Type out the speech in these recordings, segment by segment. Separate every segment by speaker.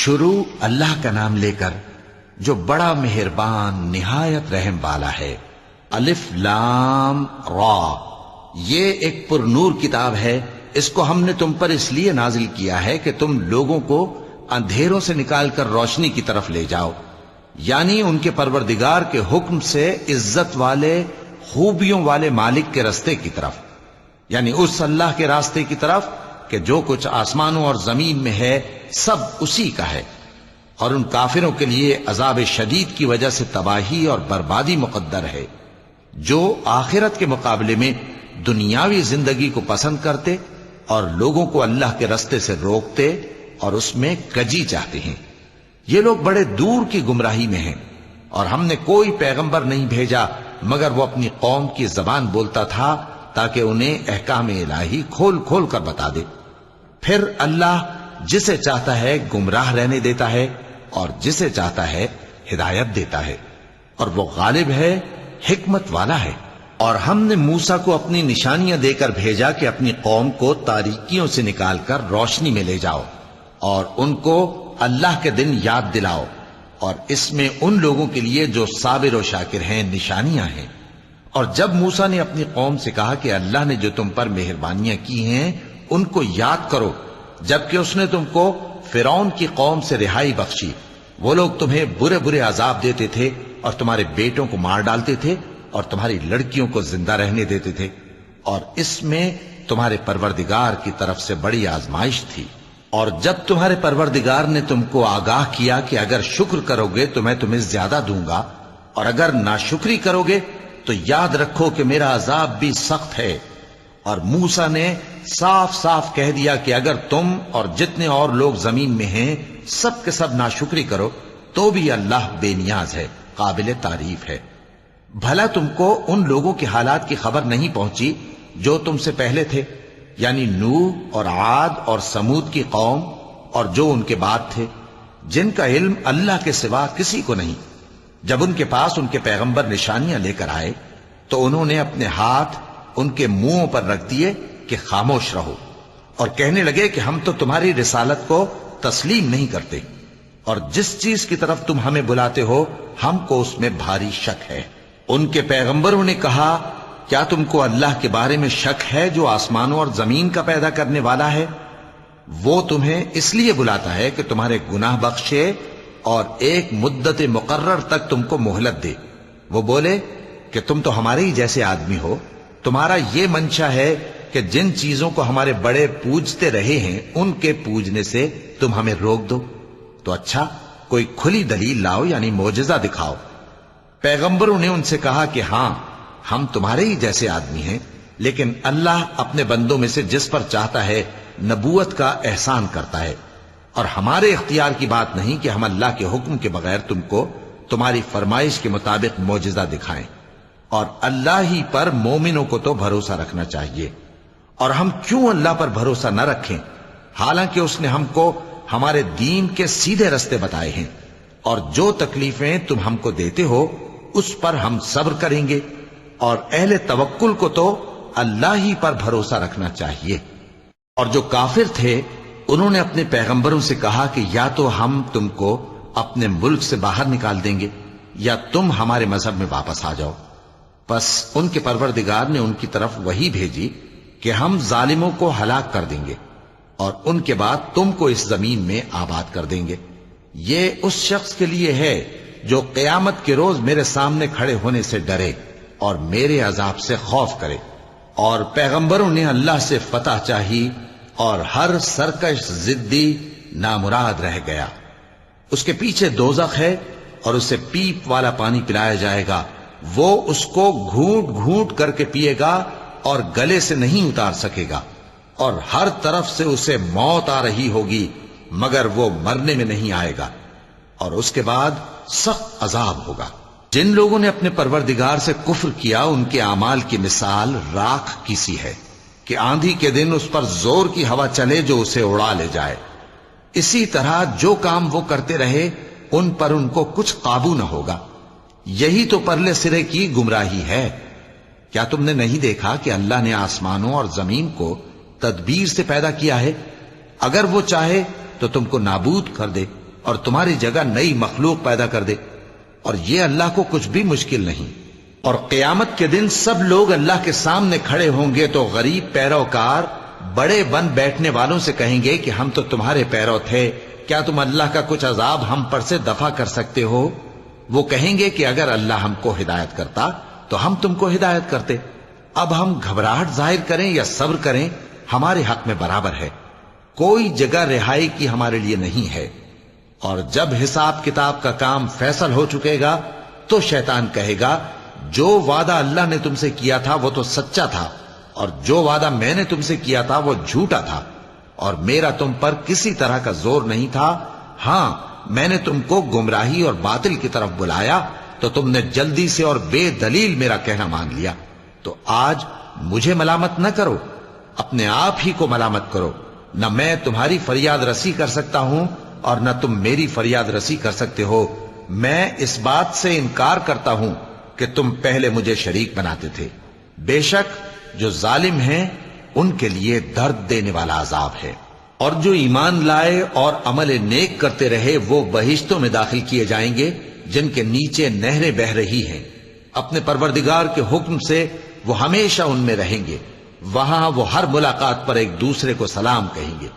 Speaker 1: شروع اللہ کا نام لے کر جو بڑا مہربان نہایت رحم والا ہے۔ الف لام را، یہ ایک پر نور کتاب ہے، اس کو ہم نے تم پر اس لیے نازل کیا ہے کہ تم لوگوں کو اندھیروں سے نکال کر روشنی کی طرف لے جاؤ، یعنی ان کے پروردگار کے حکم سے عزت والے خوبیوں والے مالک کے راستے کی طرف، یعنی اس اللہ کے راستے کی طرف کہ جو کچھ آسمانوں اور زمین میں ہے سب اسی کا ہے۔ اور ان کافروں کے لیے عذاب شدید کی وجہ سے تباہی اور بربادی مقدر ہے، جو آخرت کے مقابلے میں دنیاوی زندگی کو پسند کرتے اور لوگوں کو اللہ کے راستے سے روکتے اور اس میں کجی چاہتے ہیں۔ یہ لوگ بڑے دور کی گمراہی میں ہیں، اور ہم نے کوئی پیغمبر نہیں بھیجا مگر وہ اپنی قوم کی زبان بولتا تھا تاکہ انہیں احکام الہی کھول کھول کر بتا دے۔ پھر اللہ جسے چاہتا ہے گمراہ رہنے دیتا ہے اور جسے چاہتا ہے ہدایت دیتا ہے، اور وہ غالب ہے، حکمت والا ہے۔ اور ہم نے موسیٰ کو اپنی نشانیاں دے کر بھیجا کہ اپنی قوم کو تاریکیوں سے نکال کر روشنی میں لے جاؤ اور ان کو اللہ کے دن یاد دلاؤ، اور اس میں ان لوگوں کے لیے جو صابر و شاکر ہیں نشانیاں ہیں۔ اور جب موسیٰ نے اپنی قوم سے کہا کہ اللہ نے جو تم پر مہربانیاں کی ہیں ان کو یاد کرو، جبکہ اس نے تم کو فرعون کی قوم سے رہائی بخشی، وہ لوگ تمہیں برے برے عذاب دیتے تھے اور تمہارے بیٹوں کو مار ڈالتے تھے اور تمہاری لڑکیوں کو زندہ رہنے دیتے تھے، اور اس میں تمہارے پروردگار کی طرف سے بڑی آزمائش تھی۔ اور جب تمہارے پروردگار نے تم کو آگاہ کیا کہ اگر شکر کرو گے تو میں تمہیں زیادہ دوں گا، اور اگر ناشکری کرو گے تو یاد رکھو کہ میرا عذاب بھی سخت ہے۔ اور موسیٰ نے صاف صاف کہہ دیا کہ اگر تم اور جتنے اور لوگ زمین میں ہیں سب کے سب ناشکری کرو تو بھی اللہ بے نیاز ہے، قابل تعریف ہے۔ بھلا تم کو ان لوگوں کے حالات کی خبر نہیں پہنچی جو تم سے پہلے تھے، یعنی نوح اور عاد اور سمود کی قوم اور جو ان کے بعد تھے، جن کا علم اللہ کے سوا کسی کو نہیں۔ جب ان کے پاس ان کے پیغمبر نشانیاں لے کر آئے تو انہوں نے اپنے ہاتھ ان کے منہوں پر رکھ دیے کہ خاموش رہو، اور کہنے لگے کہ ہم تو تمہاری رسالت کو تسلیم نہیں کرتے، اور جس چیز کی طرف تم ہمیں بلاتے ہو ہم کو اس میں بھاری شک ہے۔ ان کے پیغمبروں نے کہا کیا تم کو اللہ کے بارے میں شک ہے جو آسمانوں اور زمین کا پیدا کرنے والا ہے؟ وہ تمہیں اس لیے بلاتا ہے کہ تمہارے گناہ بخشے اور ایک مدت مقرر تک تم کو مہلت دے۔ وہ بولے کہ تم تو ہمارے ہی جیسے آدمی ہو، تمہارا یہ منشا ہے کہ جن چیزوں کو ہمارے بڑے پوجتے رہے ہیں ان کے پوجنے سے تم ہمیں روک دو، تو اچھا کوئی کھلی دلیل لاؤ، یعنی معجزہ دکھاؤ۔ پیغمبروں نے ان سے کہا کہ ہاں ہم تمہارے ہی جیسے آدمی ہیں، لیکن اللہ اپنے بندوں میں سے جس پر چاہتا ہے نبوت کا احسان کرتا ہے، اور ہمارے اختیار کی بات نہیں کہ ہم اللہ کے حکم کے بغیر تم کو تمہاری فرمائش کے مطابق معجزہ دکھائیں۔ اور اللہ ہی پر مومنوں کو تو بھروسہ رکھنا چاہیے، اور ہم کیوں اللہ پر بھروسہ نہ رکھیں حالانکہ اس نے ہم کو ہمارے دین کے سیدھے رستے بتائے ہیں، اور جو تکلیفیں تم ہم کو دیتے ہو اس پر ہم صبر کریں گے، اور اہل توکل کو تو اللہ ہی پر بھروسہ رکھنا چاہیے۔ اور جو کافر تھے انہوں نے اپنے پیغمبروں سے کہا کہ یا تو ہم تم کو اپنے ملک سے باہر نکال دیں گے یا تم ہمارے مذہب میں واپس آ جاؤ۔ پس ان کے پروردگار نے ان کی طرف وحی بھیجی کہ ہم ظالموں کو ہلاک کر دیں گے اور ان کے بعد تم کو اس زمین میں آباد کر دیں گے۔ یہ اس شخص کے لیے ہے جو قیامت کے روز میرے سامنے کھڑے ہونے سے ڈرے اور میرے عذاب سے خوف کرے۔ اور پیغمبروں نے اللہ سے فتح چاہی اور ہر سرکش ضدی نامراد رہ گیا۔ اس کے پیچھے دوزخ ہے اور اسے پیپ والا پانی پلایا جائے گا، وہ اس کو گھونٹ گھونٹ کر کے پیے گا اور گلے سے نہیں اتار سکے گا، اور ہر طرف سے اسے موت آ رہی ہوگی مگر وہ مرنے میں نہیں آئے گا، اور اس کے بعد سخت عذاب ہوگا۔ جن لوگوں نے اپنے پروردگار سے کفر کیا ان کے اعمال کی مثال راکھ کی سی ہے کہ آندھی کے دن اس پر زور کی ہوا چلے جو اسے اڑا لے جائے۔ اسی طرح جو کام وہ کرتے رہے ان پر ان کو کچھ قابو نہ ہوگا۔ یہی تو پرلے سرے کی گمراہی ہے۔ کیا تم نے نہیں دیکھا کہ اللہ نے آسمانوں اور زمین کو تدبیر سے پیدا کیا ہے؟ اگر وہ چاہے تو تم کو نابود کر دے اور تمہاری جگہ نئی مخلوق پیدا کر دے، اور یہ اللہ کو کچھ بھی مشکل نہیں۔ اور قیامت کے دن سب لوگ اللہ کے سامنے کھڑے ہوں گے تو غریب پیروکار بڑے بن بیٹھنے والوں سے کہیں گے کہ ہم تو تمہارے پیرو تھے، کیا تم اللہ کا کچھ عذاب ہم پر سے دفع کر سکتے ہو؟ وہ کہیں گے کہ اگر اللہ ہم کو ہدایت کرتا تو ہم تم کو ہدایت کرتے۔ اب ہم گھبراہٹ ظاہر کریں یا صبر کریں، ہمارے حق میں برابر ہے، کوئی جگہ رہائی کی ہمارے لیے نہیں ہے۔ اور جب حساب کتاب کا کام فیصل ہو چکے گا تو شیطان کہے گا جو وعدہ اللہ نے تم سے کیا تھا وہ تو سچا تھا، اور جو وعدہ میں نے تم سے کیا تھا وہ جھوٹا تھا، اور میرا تم پر کسی طرح کا زور نہیں تھا۔ ہاں، میں نے تم کو گمراہی اور باطل کی طرف بلایا تو تم نے جلدی سے اور بے دلیل میرا کہنا مان لیا۔ تو آج مجھے ملامت نہ کرو، اپنے آپ ہی کو ملامت کرو۔ نہ میں تمہاری فریاد رسی کر سکتا ہوں اور نہ تم میری فریاد رسی کر سکتے ہو۔ میں اس بات سے انکار کرتا ہوں کہ تم پہلے مجھے شریک بناتے تھے۔ بے شک جو ظالم ہیں ان کے لیے درد دینے والا عذاب ہے۔ اور جو ایمان لائے اور عمل نیک کرتے رہے وہ بہشتوں میں داخل کیے جائیں گے جن کے نیچے نہریں بہہ رہی ہیں۔ اپنے پروردگار کے حکم سے وہ ہمیشہ ان میں رہیں گے، وہاں وہ ہر ملاقات پر ایک دوسرے کو سلام کہیں گے۔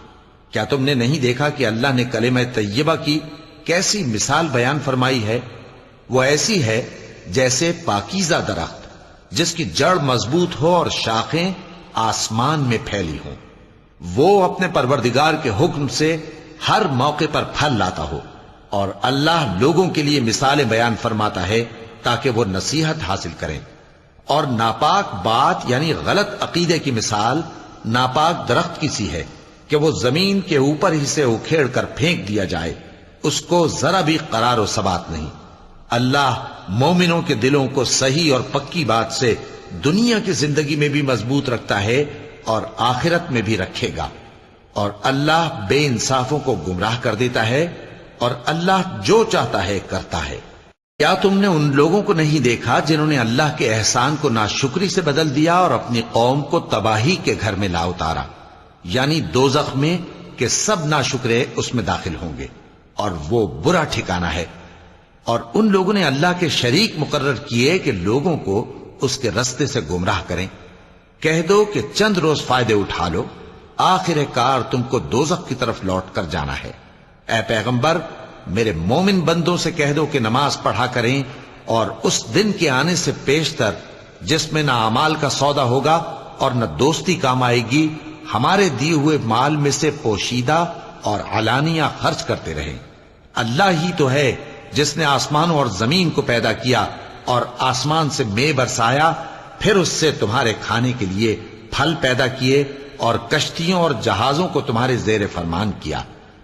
Speaker 1: کیا تم نے نہیں دیکھا کہ اللہ نے کلمہ طیبہ کی کیسی مثال بیان فرمائی ہے؟ وہ ایسی ہے جیسے پاکیزہ درخت جس کی جڑ مضبوط ہو اور شاخیں آسمان میں پھیلی ہوں۔ وہ اپنے پروردگار کے حکم سے ہر موقع پر پھل لاتا ہو، اور اللہ لوگوں کے لیے مثالیں بیان فرماتا ہے تاکہ وہ نصیحت حاصل کریں۔ اور ناپاک بات یعنی غلط عقیدے کی مثال ناپاک درخت کی سی ہے کہ وہ زمین کے اوپر ہی سے اکھیڑ کر پھینک دیا جائے، اس کو ذرا بھی قرار و ثبات نہیں۔ اللہ مومنوں کے دلوں کو صحیح اور پکی بات سے دنیا کی زندگی میں بھی مضبوط رکھتا ہے اور آخرت میں بھی رکھے گا، اور اللہ بے انصافوں کو گمراہ کر دیتا ہے، اور اللہ جو چاہتا ہے کرتا ہے۔ کیا تم نے ان لوگوں کو نہیں دیکھا جنہوں نے اللہ کے احسان کو ناشکری سے بدل دیا اور اپنی قوم کو تباہی کے گھر میں لا اتارا، یعنی دوزخ میں کہ سب ناشکرے اس میں داخل ہوں گے، اور وہ برا ٹھکانہ ہے۔ اور ان لوگوں نے اللہ کے شریک مقرر کیے کہ لوگوں کو اس کے رستے سے گمراہ کریں۔ کہہ دو کہ چند روز فائدے اٹھا لو، آخر کار تم کو دوزخ کی طرف لوٹ کر جانا ہے۔ اے پیغمبر، میرے مومن بندوں سے کہہ دو کہ نماز پڑھا کریں، اور اس دن کے آنے سے پیشتر جس میں نہ اعمال کا سودا ہوگا اور نہ دوستی کام آئے گی، ہمارے دیے ہوئے مال میں سے پوشیدہ اور علانیہ خرچ کرتے رہیں۔ اللہ ہی تو ہے جس نے آسمانوں اور زمین کو پیدا کیا اور آسمان سے مے برسایا، پھر اس سے تمہارے کھانے کے لیے پھل پیدا کیے اور کشتیوں اور جہازوں کو تمہارے زیر فرمان کیا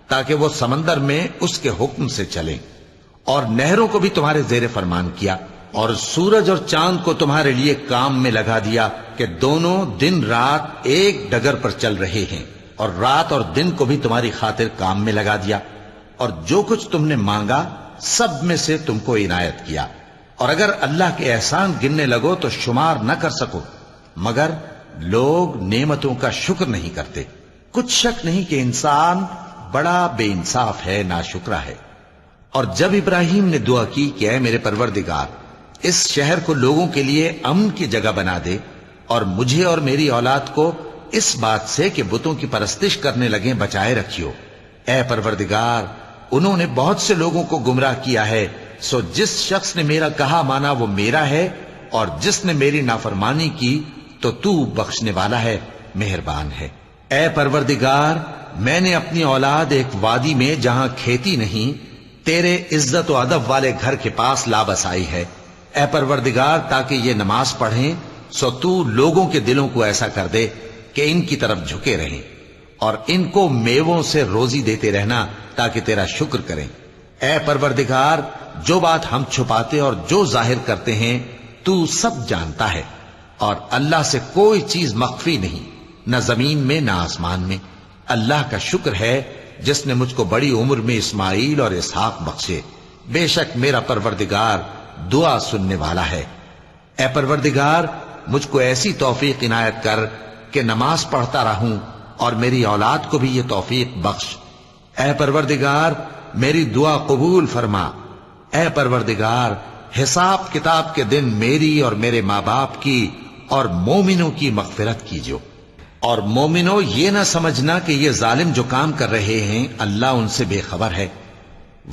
Speaker 1: تاکہ وہ سمندر میں اس کے حکم سے چلیں، اور نہروں کو بھی تمہارے زیر فرمان کیا، اور سورج اور چاند کو تمہارے لیے کام میں لگا دیا کہ دونوں دن رات ایک ڈگر پر چل رہے ہیں، اور رات اور دن کو بھی تمہاری خاطر کام میں لگا دیا، اور جو کچھ تم نے مانگا سب میں سے تم کو عنایت کیا۔ اور اگر اللہ کے احسان گننے لگو تو شمار نہ کر سکو، مگر لوگ نعمتوں کا شکر نہیں کرتے۔ کچھ شک نہیں کہ انسان بڑا بے انصاف ہے، ناشکرا ہے۔ اور جب ابراہیم نے دعا کی کہ اے میرے پروردگار، اس شہر کو لوگوں کے لیے امن کی جگہ بنا دے، اور مجھے اور میری اولاد کو اس بات سے کہ بتوں کی پرستش کرنے لگیں بچائے رکھیو۔ اے پروردگار، انہوں نے بہت سے لوگوں کو گمراہ کیا ہے، سو جس شخص نے میرا کہا مانا وہ میرا ہے، اور جس نے میری نافرمانی کی تو بخشنے والا ہے، مہربان ہے۔ اے پروردگار، میں نے اپنی اولاد ایک وادی میں جہاں کھیتی نہیں، تیرے عزت و ادب والے گھر کے پاس لا بسائی ہے۔ اے پروردگار، تاکہ یہ نماز پڑھیں، سو تو لوگوں کے دلوں کو ایسا کر دے کہ ان کی طرف جھکے رہیں، اور ان کو میووں سے روزی دیتے رہنا تاکہ تیرا شکر کریں۔ اے پروردگار، جو بات ہم چھپاتے اور جو ظاہر کرتے ہیں تو سب جانتا ہے، اور اللہ سے کوئی چیز مخفی نہیں، نہ زمین میں نہ آسمان میں۔ اللہ کا شکر ہے جس نے مجھ کو بڑی عمر میں اسماعیل اور اسحاق بخشے، بے شک میرا پروردگار دعا سننے والا ہے۔ اے پروردگار، مجھ کو ایسی توفیق عنایت کر کہ نماز پڑھتا رہوں، اور میری اولاد کو بھی یہ توفیق بخش۔ اے پروردگار، میری دعا قبول فرما۔ اے پروردگار، حساب کتاب کے دن میری اور میرے ماں باپ کی اور مومنوں کی مغفرت کیجو۔ اور مومنوں، یہ نہ سمجھنا کہ یہ ظالم جو کام کر رہے ہیں اللہ ان سے بے خبر ہے۔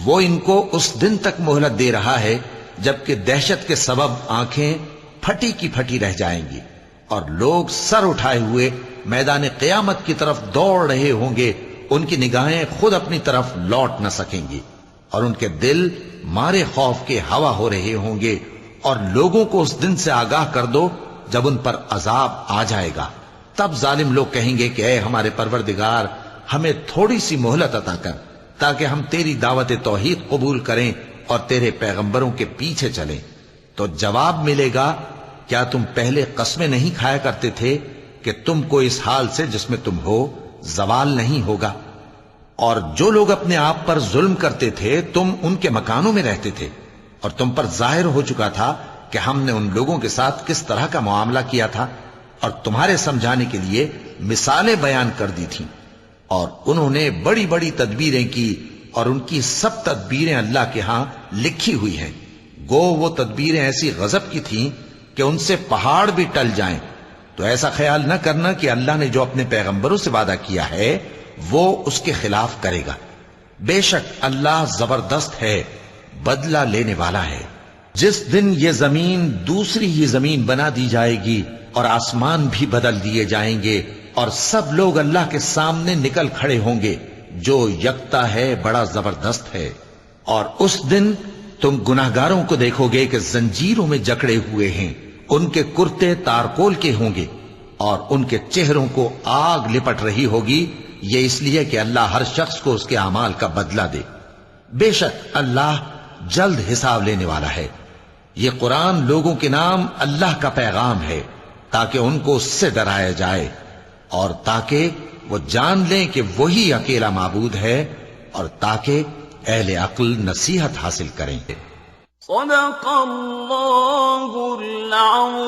Speaker 1: وہ ان کو اس دن تک مہلت دے رہا ہے جبکہ دہشت کے سبب آنکھیں پھٹی کی پھٹی رہ جائیں گی اور لوگ سر اٹھائے ہوئے میدان قیامت کی طرف دوڑ رہے ہوں گے۔ ان کی نگاہیں خود اپنی طرف لوٹ نہ سکیں گی اور ان کے دل مارے خوف کے ہوا ہو رہے ہوں گے۔ اور لوگوں کو اس دن سے آگاہ کر دو جب ان پر عذاب آ جائے گا۔ تب ظالم لوگ کہیں گے کہ اے ہمارے پروردگار، ہمیں تھوڑی سی مہلت عطا کر تاکہ ہم تیری دعوت توحید قبول کریں اور تیرے پیغمبروں کے پیچھے چلیں۔ تو جواب ملے گا، کیا تم پہلے قسمیں نہیں کھایا کرتے تھے کہ تم کو اس حال سے جس میں تم ہو زوال نہیں ہوگا؟ اور جو لوگ اپنے آپ پر ظلم کرتے تھے تم ان کے مکانوں میں رہتے تھے، اور تم پر ظاہر ہو چکا تھا کہ ہم نے ان لوگوں کے ساتھ کس طرح کا معاملہ کیا تھا، اور تمہارے سمجھانے کے لیے مثالیں بیان کر دی تھیں۔ اور انہوں نے بڑی بڑی تدبیریں کی، اور ان کی سب تدبیریں اللہ کے ہاں لکھی ہوئی ہیں۔ گو وہ تدبیریں ایسی غضب کی تھیں کہ ان سے پہاڑ بھی ٹل جائیں۔ تو ایسا خیال نہ کرنا کہ اللہ نے جو اپنے پیغمبروں سے وعدہ کیا ہے وہ اس کے خلاف کرے گا۔ بے شک اللہ زبردست ہے، بدلہ لینے والا ہے۔ جس دن یہ زمین دوسری ہی زمین بنا دی جائے گی اور آسمان بھی بدل دیے جائیں گے اور سب لوگ اللہ کے سامنے نکل کھڑے ہوں گے، جو یکتا ہے بڑا زبردست ہے۔ اور اس دن تم گناہگاروں کو دیکھو گے کہ زنجیروں میں جکڑے ہوئے ہیں، ان کے کرتے تارکول کے ہوں گے اور ان کے چہروں کو آگ لپٹ رہی ہوگی، یہ اس لیے کہ اللہ ہر شخص کو اس کے اعمال کا بدلہ دے۔ بے شک اللہ جلد حساب لینے والا ہے۔ یہ قرآن لوگوں کے نام اللہ کا پیغام ہے تاکہ ان کو اس سے ڈرایا جائے اور تاکہ وہ جان لیں کہ وہی اکیلا معبود ہے، اور تاکہ اہل عقل نصیحت حاصل کریں۔
Speaker 2: صدق اللہ العظیم۔